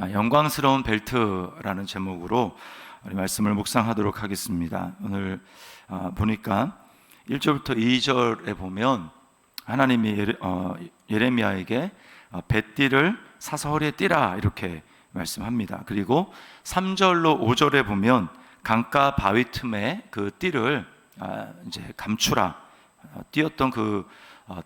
영광스러운 벨트라는 제목으로 우리 말씀을 묵상하도록 하겠습니다. 오늘 보니까 1절부터 2절에 보면 하나님이 예레미야에게 뱃띠를 사서 허리에 띠라 이렇게 말씀합니다. 그리고 3절로 5절에 보면 강가 바위 틈에 그 띠를 이제 감추라, 띄었던 그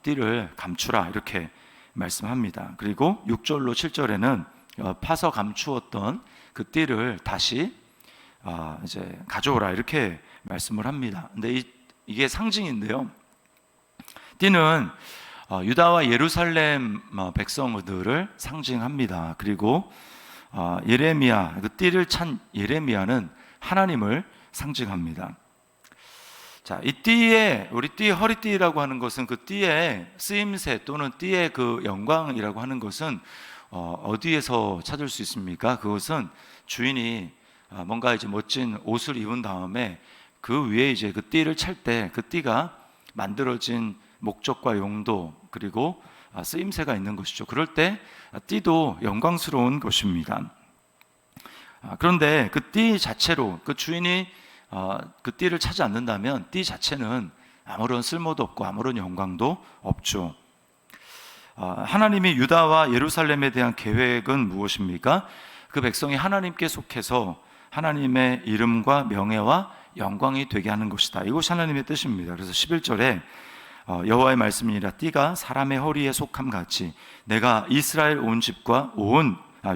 띠를 감추라 이렇게 말씀합니다. 그리고 6절로 7절에는 파서 감추었던 그 띠를 다시 이제 가져오라 이렇게 말씀을 합니다. 근데 이게 상징인데요. 띠는 유다와 예루살렘 백성들을 상징합니다. 그리고 예레미야, 그 띠를 찬 예레미야는 하나님을 상징합니다. 자, 이 띠에, 우리 띠 허리띠라고 하는 것은 그 띠의 쓰임새 또는 띠의 그 영광이라고 하는 것은 어디에서 찾을 수 있습니까? 그것은 주인이 뭔가 이제 멋진 옷을 입은 다음에 그 위에 이제 그 띠를 찰 때 그 띠가 만들어진 목적과 용도 그리고 쓰임새가 있는 것이죠. 그럴 때 띠도 영광스러운 것입니다. 그런데 그 띠 자체로 그 주인이 그 띠를 차지 않는다면 띠 자체는 아무런 쓸모도 없고 아무런 영광도 없죠. 하나님이 유다와 예루살렘에 대한 계획은 무엇입니까? 그 백성이 하나님께 속해서 하나님의 이름과 명예와 영광이 되게 하는 것이다. 이것이 하나님의 뜻입니다. 그래서 11절에 여호와의 말씀이니라 띠가 사람의 허리에 속함 같이 내가 이스라엘 온 집과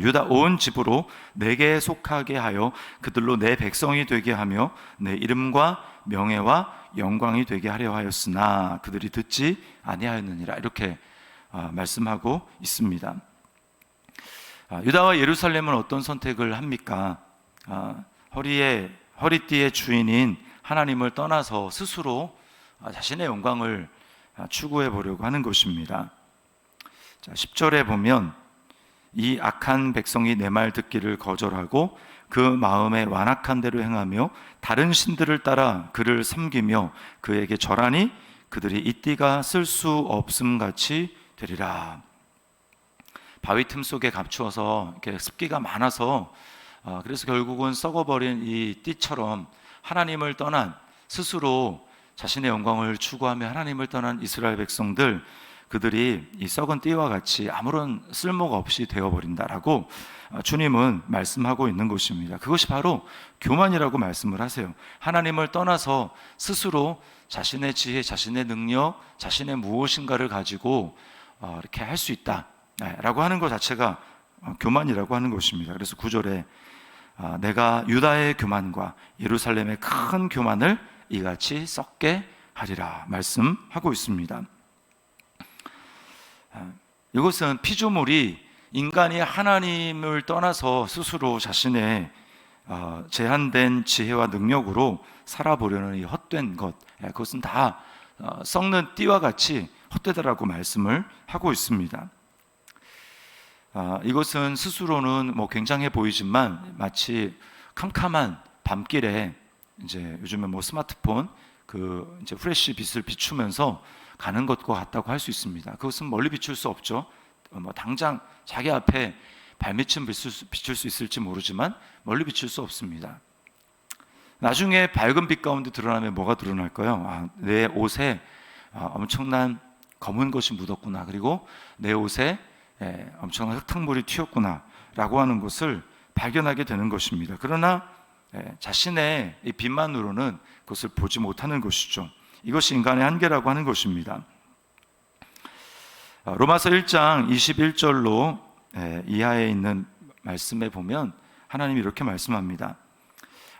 유다 온 집으로 내게 속하게 하여 그들로 내 백성이 되게 하며 내 이름과 명예와 영광이 되게 하려 하였으나 그들이 듣지 아니하였느니라 이렇게 말씀하고 있습니다. 유다와 예루살렘은 어떤 선택을 합니까? 허리띠의 주인인 하나님을 떠나서 스스로 자신의 영광을 추구해 보려고 하는 것입니다. 자, 10절에 보면 이 악한 백성이 내 말 듣기를 거절하고 그 마음에 완악한 대로 행하며 다른 신들을 따라 그를 섬기며 그에게 절하니 그들이 이 띠가 쓸 수 없음 같이 되리라. 바위 틈 속에 감추어서 이렇게 습기가 많아서 그래서 결국은 썩어버린 이 띠처럼 하나님을 떠난 스스로 자신의 영광을 추구하며 하나님을 떠난 이스라엘 백성들 그들이 이 썩은 띠와 같이 아무런 쓸모가 없이 되어버린다라고 주님은 말씀하고 있는 것입니다. 그것이 바로 교만이라고 말씀을 하세요. 하나님을 떠나서 스스로 자신의 지혜, 자신의 능력, 자신의 무엇인가를 가지고 이렇게 할 수 있다라고 하는 것 자체가 교만이라고 하는 것입니다. 그래서 9절에 내가 유다의 교만과 예루살렘의 큰 교만을 이같이 썩게 하리라 말씀하고 있습니다. 이것은 피조물이 인간이 하나님을 떠나서 스스로 자신의 제한된 지혜와 능력으로 살아보려는 이 헛된 것, 그것은 다 썩는 띠와 같이 헛되다라고 말씀을 하고 있습니다. 이것은 스스로는 굉장해 보이지만 마치 캄캄한 밤길에 이제 요즘에 스마트폰 이제 프레시 빛을 비추면서 가는 것과 같다고 할 수 있습니다. 그것은 멀리 비출 수 없죠. 당장 자기 앞에 발밑은 비출 수 있을지 모르지만 멀리 비출 수 없습니다. 나중에 밝은 빛 가운데 드러나면 뭐가 드러날까요? 내 옷에 엄청난 검은 것이 묻었구나. 그리고 내 옷에 엄청난 흙탕물이 튀었구나 라고 하는 것을 발견하게 되는 것입니다. 그러나 자신의 이 빛만으로는 그것을 보지 못하는 것이죠. 이것이 인간의 한계라고 하는 것입니다. 로마서 1장 21절로 이하에 있는 말씀에 보면 하나님이 이렇게 말씀합니다.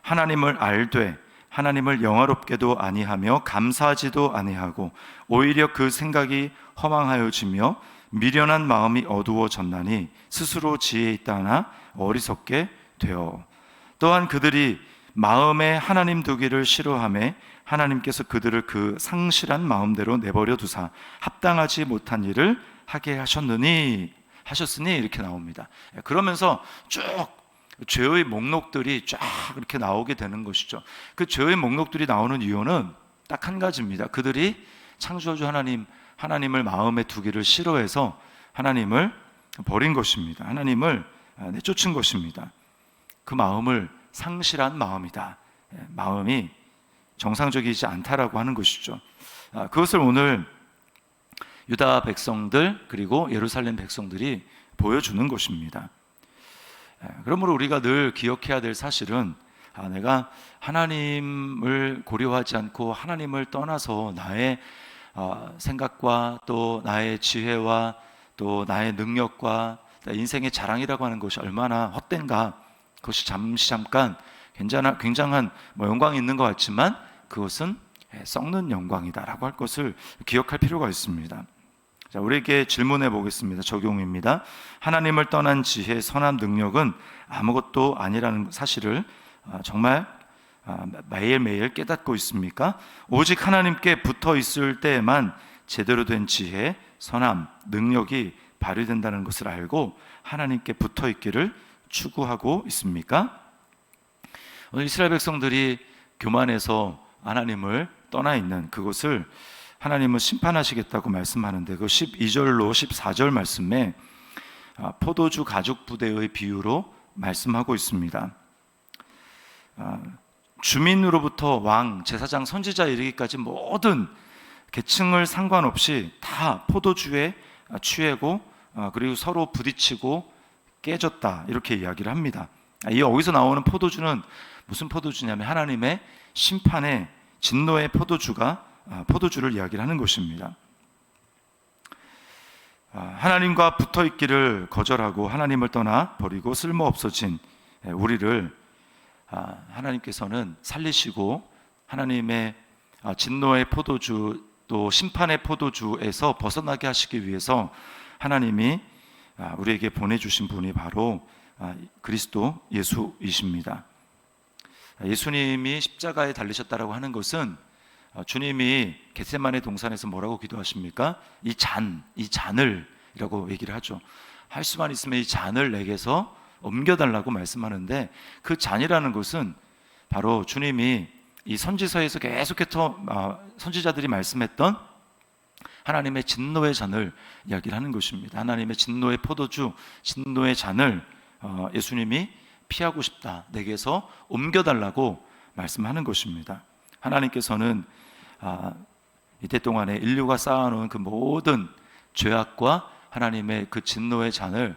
하나님을 알되 하나님을 영화롭게도 아니하며 감사하지도 아니하고 오히려 그 생각이 허망하여지며 미련한 마음이 어두워졌나니 스스로 지혜 있다 하나 어리석게 되어 또한 그들이 마음에 하나님 두기를 싫어하며 하나님께서 그들을 그 상실한 마음대로 내버려 두사 합당하지 못한 일을 하게 하셨으니 이렇게 나옵니다. 그러면서 쭉 죄의 목록들이 쫙 이렇게 나오게 되는 것이죠. 그 죄의 목록들이 나오는 이유는 딱 한 가지입니다. 그들이 창조주 하나님을 마음에 두기를 싫어해서 하나님을 버린 것입니다. 하나님을 내쫓은 것입니다. 그 마음을 상실한 마음이다. 마음이 정상적이지 않다라고 하는 것이죠. 그것을 오늘 유다 백성들 그리고 예루살렘 백성들이 보여주는 것입니다. 그러므로 우리가 늘 기억해야 될 사실은 내가 하나님을 고려하지 않고 하나님을 떠나서 나의 생각과 또 나의 지혜와 또 나의 능력과 인생의 자랑이라고 하는 것이 얼마나 헛된가. 그것이 잠깐 굉장한 영광이 있는 것 같지만 그것은 썩는 영광이다라고 할 것을 기억할 필요가 있습니다. 자, 우리에게 질문해 보겠습니다. 적용입니다. 하나님을 떠난 지혜, 선한 능력은 아무것도 아니라는 사실을 정말 매일매일 깨닫고 있습니까? 오직 하나님께 붙어 있을 때에만 제대로 된 지혜, 선함, 능력이 발휘된다는 것을 알고 하나님께 붙어 있기를 추구하고 있습니까? 오늘 이스라엘 백성들이 교만해서 하나님을 떠나 있는 그것을 하나님은 심판하시겠다고 말씀하는데 그 12절로 14절 말씀에 포도주 가죽 부대의 비유로 말씀하고 있습니다. 주민으로부터 왕, 제사장, 선지자 이르기까지 모든 계층을 상관없이 다 포도주에 취하고 그리고 서로 부딪히고 깨졌다 이렇게 이야기를 합니다. 여기서 나오는 포도주는 무슨 포도주냐면 하나님의 심판의 진노의 포도주를 이야기를 하는 것입니다. 하나님과 붙어 있기를 거절하고 하나님을 떠나 버리고 쓸모없어진 우리를 하나님께서는 살리시고 하나님의 진노의 포도주 또 심판의 포도주에서 벗어나게 하시기 위해서 하나님이 우리에게 보내주신 분이 바로 그리스도 예수이십니다. 예수님이 십자가에 달리셨다라고 하는 것은 주님이 겟세마네 동산에서 뭐라고 기도하십니까? 이 잔을 이라고 얘기를 하죠. 할 수만 있으면 이 잔을 내게서 옮겨달라고 말씀하는데 그 잔이라는 것은 바로 주님이 이 선지서에서 계속해서 선지자들이 말씀했던 하나님의 진노의 잔을 이야기를 하는 것입니다. 하나님의 진노의 포도주, 진노의 잔을 예수님이 피하고 싶다, 내게서 옮겨달라고 말씀하는 것입니다. 하나님께서는 이때 동안에 인류가 쌓아놓은 그 모든 죄악과 하나님의 그 진노의 잔을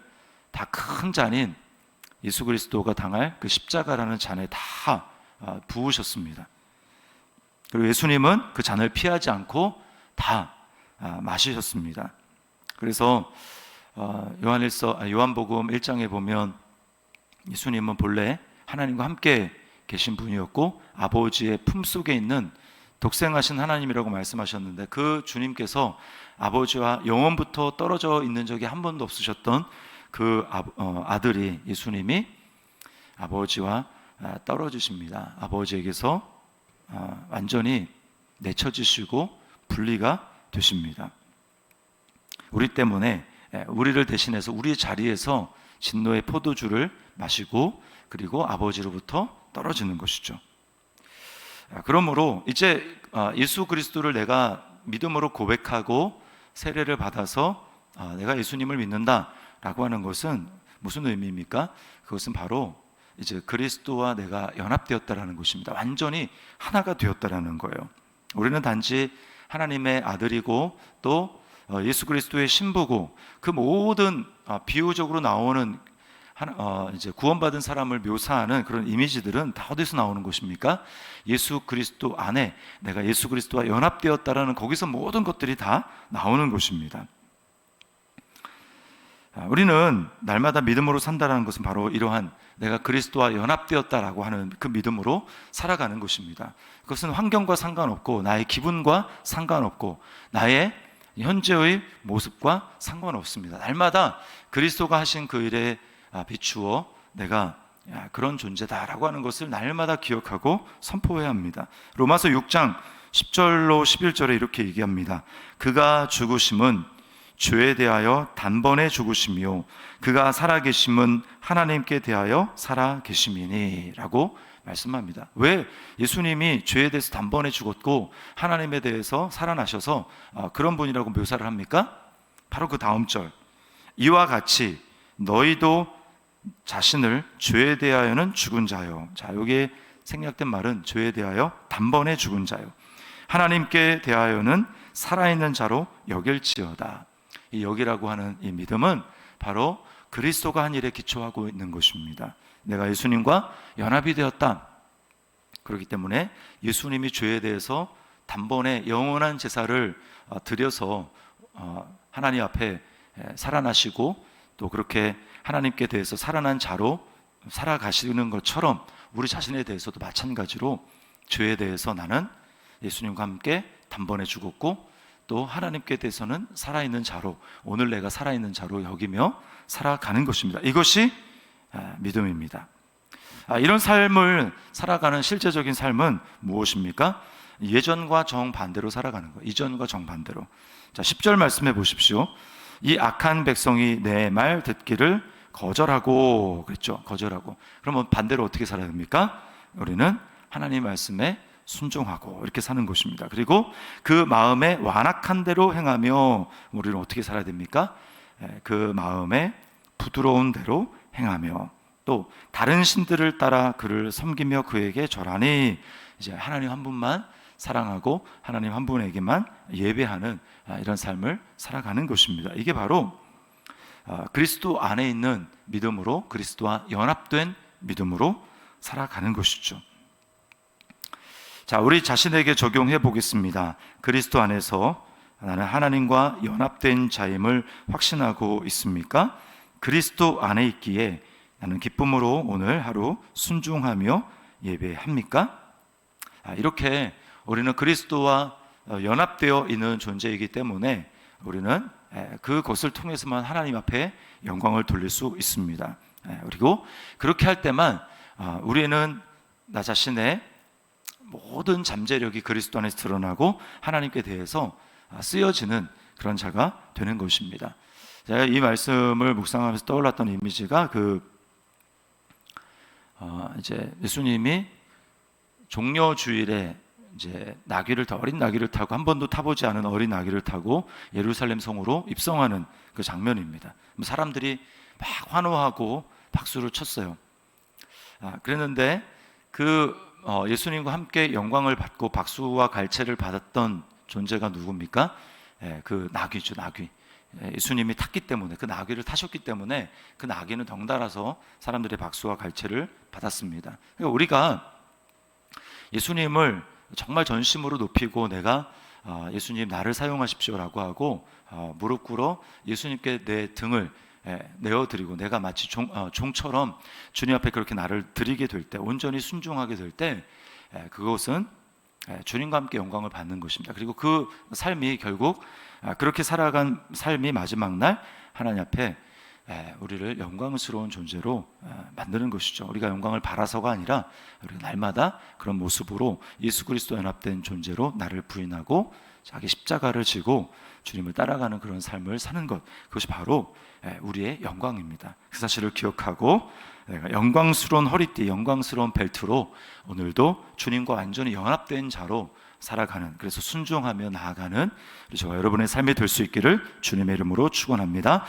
다 큰 잔인 예수 그리스도가 당할 그 십자가라는 잔에 다 부으셨습니다. 그리고 예수님은 그 잔을 피하지 않고 다 마시셨습니다. 그래서 요한복음 1장에 보면 예수님은 본래 하나님과 함께 계신 분이었고 아버지의 품속에 있는 독생하신 하나님이라고 말씀하셨는데 그 주님께서 아버지와 영원부터 떨어져 있는 적이 한 번도 없으셨던 그 아들이 예수님이 아버지와 떨어지십니다. 아버지에게서 완전히 내쳐지시고 분리가 되십니다. 우리 때문에 우리를 대신해서 우리의 자리에서 진노의 포도주를 마시고 그리고 아버지로부터 떨어지는 것이죠. 그러므로 이제 예수 그리스도를 내가 믿음으로 고백하고 세례를 받아서 내가 예수님을 믿는다라고 하는 것은 무슨 의미입니까? 그것은 바로 이제 그리스도와 내가 연합되었다라는 것입니다. 완전히 하나가 되었다라는 거예요. 우리는 단지 하나님의 아들이고 또 예수 그리스도의 신부고 그 모든 비유적으로 나오는 이제 구원받은 사람을 묘사하는 그런 이미지들은 다 어디서 나오는 것입니까? 예수 그리스도 안에 내가 예수 그리스도와 연합되었다라는 거기서 모든 것들이 다 나오는 것입니다. 우리는 날마다 믿음으로 산다는 것은 바로 이러한 내가 그리스도와 연합되었다라고 하는 그 믿음으로 살아가는 것입니다. 그것은 환경과 상관없고 나의 기분과 상관없고 나의 현재의 모습과 상관없습니다. 날마다 그리스도가 하신 그 일에 비추어 내가 그런 존재다라고 하는 것을 날마다 기억하고 선포해야 합니다. 로마서 6장 10절로 11절에 이렇게 얘기합니다. 그가 죽으심은 죄에 대하여 단번에 죽으심이요 그가 살아계심은 하나님께 대하여 살아계심이니 라고 말씀합니다. 왜 예수님이 죄에 대해서 단번에 죽었고 하나님에 대해서 살아나셔서 그런 분이라고 묘사를 합니까? 바로 그 다음 절 이와 같이 너희도 자신을 죄에 대하여는 죽은 자요. 자, 여기에 생략된 말은 죄에 대하여 단번에 죽은 자요. 하나님께 대하여는 살아있는 자로 여길지어다. 이 여기라고 하는 이 믿음은 바로 그리스도가 한 일에 기초하고 있는 것입니다. 내가 예수님과 연합이 되었다. 그렇기 때문에 예수님이 죄에 대해서 단번에 영원한 제사를 드려서 하나님 앞에 살아나시고 또 그렇게 하나님께 대해서 살아난 자로 살아가시는 것처럼 우리 자신에 대해서도 마찬가지로 죄에 대해서 나는 예수님과 함께 단번에 죽었고 또 하나님께 대해서는 살아있는 자로, 오늘 내가 살아있는 자로 여기며 살아가는 것입니다. 이것이 믿음입니다. 이런 삶을 살아가는 실제적인 삶은 무엇입니까? 예전과 정반대로 살아가는 거예요. 이전과 정반대로. 자, 10절 말씀해 보십시오. 이 악한 백성이 내 말 듣기를 거절하고, 그랬죠. 거절하고. 그러면 반대로 어떻게 살아야 됩니까? 우리는 하나님 말씀에 순종하고 이렇게 사는 것입니다. 그리고 그 마음에 완악한 대로 행하며, 우리는 어떻게 살아야 됩니까? 그 마음에 부드러운 대로 행하며, 또 다른 신들을 따라 그를 섬기며 그에게 절하니, 이제 하나님 한 분만 사랑하고 하나님 한 분에게만 예배하는 이런 삶을 살아가는 것입니다. 이게 바로 그리스도 안에 있는 믿음으로, 그리스도와 연합된 믿음으로 살아가는 것이죠. 자, 우리 자신에게 적용해 보겠습니다. 그리스도 안에서 나는 하나님과 연합된 자임을 확신하고 있습니까? 그리스도 안에 있기에 나는 기쁨으로 오늘 하루 순종하며 예배합니까? 이렇게 우리는 그리스도와 연합되어 있는 존재이기 때문에 우리는 그것을 통해서만 하나님 앞에 영광을 돌릴 수 있습니다. 그리고 그렇게 할 때만 우리는 나 자신의 모든 잠재력이 그리스도 안에서 드러나고 하나님께 대해서 쓰여지는 그런 자가 되는 것입니다. 제가 이 말씀을 묵상하면서 떠올랐던 이미지가 이제 예수님이 종려주일에 이제 어린 나귀를 타고, 한 번도 타보지 않은 어린 나귀를 타고 예루살렘 성으로 입성하는 그 장면입니다. 사람들이 막 환호하고 박수를 쳤어요. 그랬는데 예수님과 함께 영광을 받고 박수와 갈채를 받았던 존재가 누굽니까? 그 나귀죠, 나귀. 예수님이 탔기 때문에, 그 나귀를 타셨기 때문에 그 나귀는 덩달아서 사람들의 박수와 갈채를 받았습니다. 그러니까 우리가 예수님을 정말 전심으로 높이고 내가 예수님 나를 사용하십시오라고 하고 무릎 꿇어 예수님께 내 등을 내어드리고 내가 마치 종처럼 주님 앞에 그렇게 나를 드리게 될 때, 온전히 순종하게 될 때, 그것은 주님과 함께 영광을 받는 것입니다. 그리고 그 삶이 결국 그렇게 살아간 삶이 마지막 날 하나님 앞에 우리를 영광스러운 존재로 만드는 것이죠. 우리가 영광을 바라서가 아니라 우리 날마다 그런 모습으로 예수 그리스도 연합된 존재로 나를 부인하고 자기 십자가를 지고 주님을 따라가는 그런 삶을 사는 것, 그것이 바로 우리의 영광입니다. 그 사실을 기억하고 내가 영광스러운 허리띠, 영광스러운 벨트로 오늘도 주님과 완전히 연합된 자로 살아가는, 그래서 순종하며 나아가는 저와 여러분의 삶이 될 수 있기를 주님의 이름으로 축원합니다.